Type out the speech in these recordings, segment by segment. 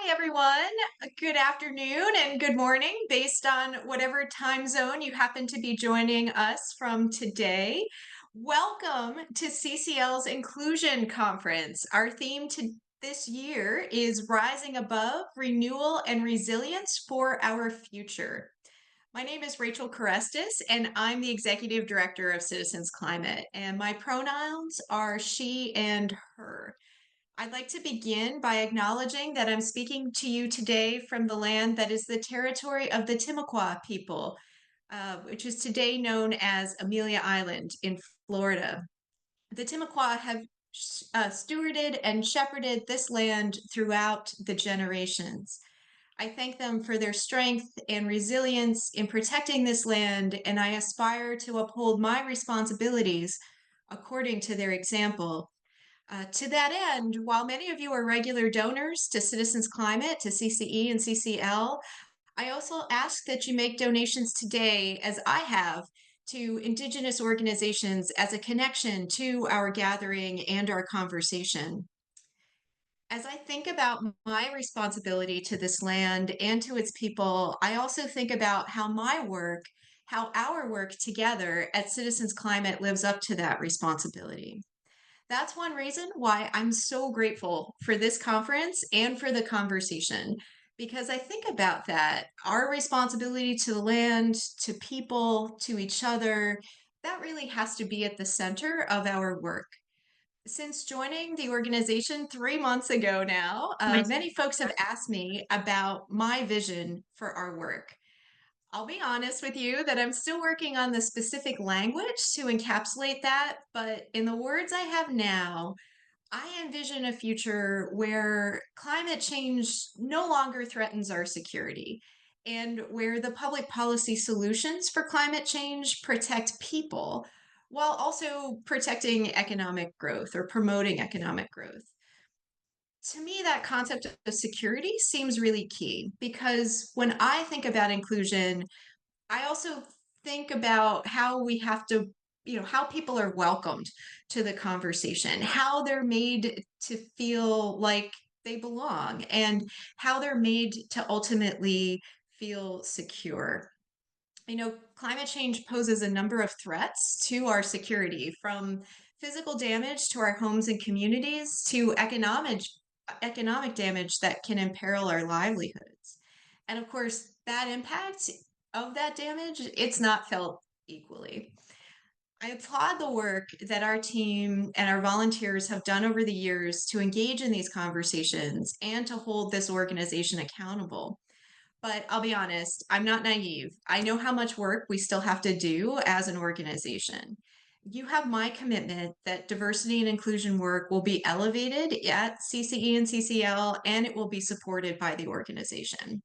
everyone. Good afternoon and good morning, based on whatever time zone you happen to be joining us from today. Welcome to CCL's Inclusion Conference. Our theme to this year is Rising Above Renewal and Resilience for Our Future. My name is Rachel Kerestes, and I'm the Executive Director of Citizens Climate, and my pronouns are she and her. I'd like to begin by acknowledging that I'm speaking to you today from the land that is the territory of the Timucua people, which is today known as Amelia Island in Florida. The Timucua have stewarded and shepherded this land throughout the generations. I thank them for their strength and resilience in protecting this land, and I aspire to uphold my responsibilities according to their example. To that end, while many of you are regular donors to Citizens Climate, to CCE and CCL, I also ask that you make donations today, as I have, to Indigenous organizations as a connection to our gathering and our conversation. As I think about my responsibility to this land and to its people, I also think about how our work together at Citizens Climate lives up to that responsibility. That's one reason why I'm so grateful for this conference and for the conversation, because I think about that, our responsibility to the land, to people, to each other, that really has to be at the center of our work. Since joining the organization 3 months ago now, many folks have asked me about my vision for our work. I'll be honest with you that I'm still working on the specific language to encapsulate that, but in the words I have now, I envision a future where climate change no longer threatens our security and where the public policy solutions for climate change protect people while also protecting economic growth or promoting economic growth. To me, that concept of security seems really key because when I think about inclusion, I also think about how we have to, how people are welcomed to the conversation, how they're made to feel like they belong, and how they're made to ultimately feel secure. Climate change poses a number of threats to our security, from physical damage to our homes and communities to economic damage that can imperil our livelihoods. And of course, that impact of that damage, it's not felt equally. I applaud the work that our team and our volunteers have done over the years to engage in these conversations and to hold this organization accountable. But I'll be honest, I'm not naive. I know how much work we still have to do as an organization. You have my commitment that diversity and inclusion work will be elevated at CCE and CCL, and it will be supported by the organization.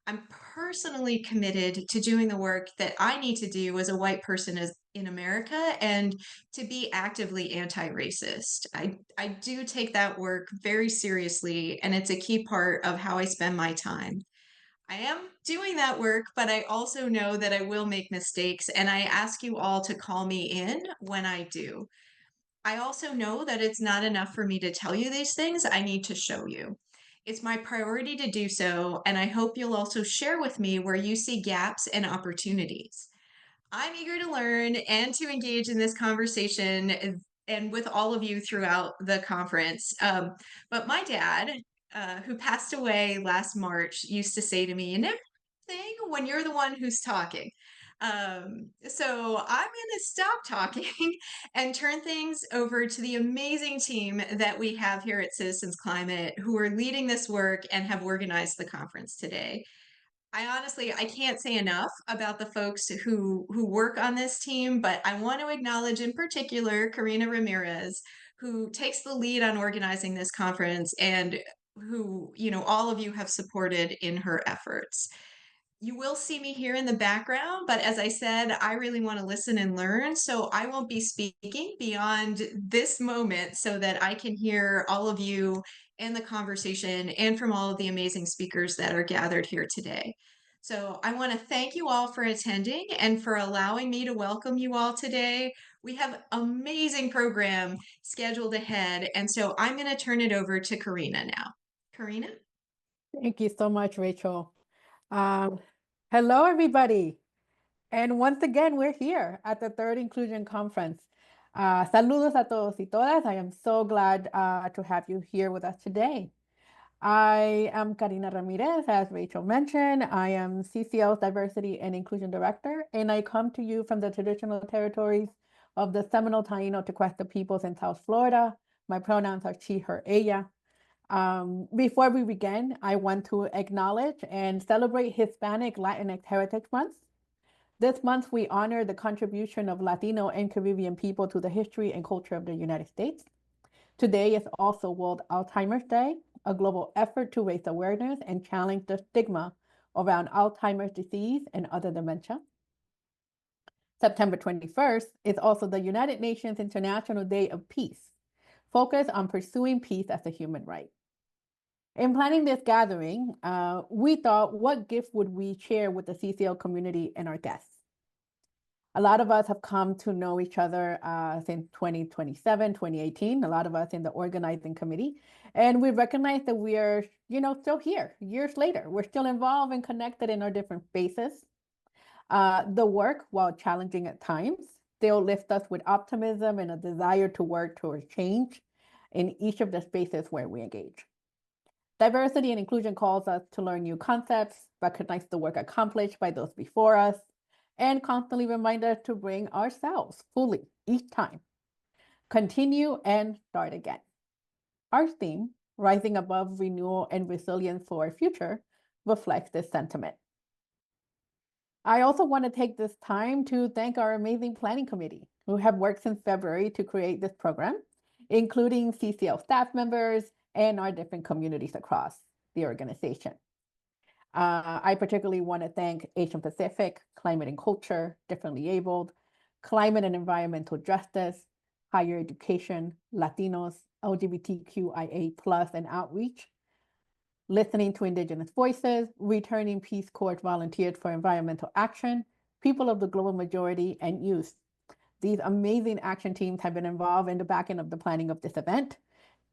I'm personally committed to doing the work that I need to do as a white person in America and to be actively anti-racist. I do take that work very seriously, and it's a key part of how I spend my time. I am doing that work, but I also know that I will make mistakes, and I ask you all to call me in when I do. I also know that it's not enough for me to tell you these things, I need to show you. It's my priority to do so, and I hope you'll also share with me where you see gaps and opportunities. I'm eager to learn and to engage in this conversation and with all of you throughout the conference. But my dad, who passed away last March, used to say to me, "You never thing when you're the one who's talking." So I'm going to stop talking and turn things over to the amazing team that we have here at Citizens Climate, who are leading this work and have organized the conference today. I can't say enough about the folks who work on this team, but I want to acknowledge in particular Karina Ramirez, who takes the lead on organizing this conference and who, all of you have supported in her efforts. You will see me here in the background, but as I said, I really want to listen and learn, so I won't be speaking beyond this moment so that I can hear all of you and the conversation and from all of the amazing speakers that are gathered here today. So I want to thank you all for attending and for allowing me to welcome you all today. We have amazing program scheduled ahead, and so I'm going to turn it over to Karina now. Karina? Thank you so much, Rachel. Um, Hello, everybody. And once again, we're here at the third Inclusion Conference. Saludos a todos y todas. I am so glad to have you here with us today. I am Karina Ramirez, as Rachel mentioned. I am CCL's Diversity and Inclusion Director, and I come to you from the traditional territories of the Seminole, Taino, Tequesta peoples in South Florida. My pronouns are she, her, ella. Before we begin, I want to acknowledge and celebrate Hispanic Latinx Heritage Month. This month, we honor the contribution of Latino and Caribbean people to the history and culture of the United States. Today is also World Alzheimer's Day, a global effort to raise awareness and challenge the stigma around Alzheimer's disease and other dementia. September 21st is also the United Nations International Day of Peace, focused on pursuing peace as a human right. In planning this gathering, we thought, what gift would we share with the CCL community and our guests? A lot of us have come to know each other since 2017, 2018, a lot of us in the organizing committee. And we recognize that we are, still here years later. We're still involved and connected in our different spaces. The work, while challenging at times, still lifts us with optimism and a desire to work towards change in each of the spaces where we engage. Diversity and inclusion calls us to learn new concepts, recognize the work accomplished by those before us, and constantly remind us to bring ourselves fully each time. Continue and start again. Our theme, Rising Above Renewal and Resilience for Our Future, reflects this sentiment. I also want to take this time to thank our amazing planning committee who have worked since February to create this program, including CCL staff members and our different communities across the organization. I particularly want to thank Asian Pacific, Climate and Culture, Differently Abled, Climate and Environmental Justice, Higher Education, Latinos, LGBTQIA+, and Outreach, Listening to Indigenous Voices, Returning Peace Corps Volunteers for Environmental Action, People of the Global Majority, and Youth. These amazing action teams have been involved in the back end of the planning of this event,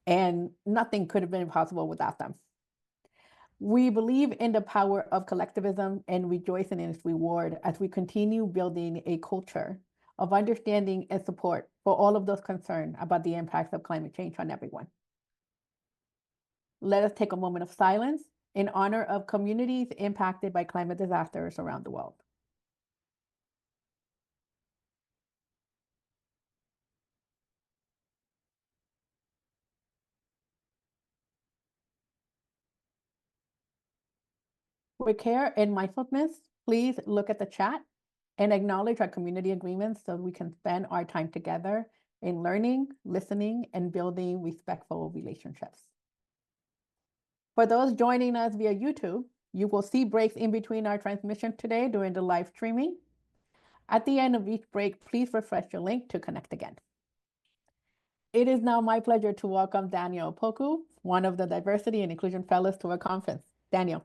and nothing could have been possible without them. We believe in the power of collectivism and rejoicing in its reward as we continue building a culture of understanding and support for all of those concerned about the impacts of climate change on everyone. Let us take a moment of silence in honor of communities impacted by climate disasters around the world. With care and mindfulness, please look at the chat and acknowledge our community agreements so we can spend our time together in learning, listening, and building respectful relationships. For those joining us via YouTube, you will see breaks in between our transmission today during the live streaming. At the end of each break, please refresh your link to connect again. It is now my pleasure to welcome Daniel Opoku, one of the Diversity and Inclusion Fellows, to our conference. Daniel.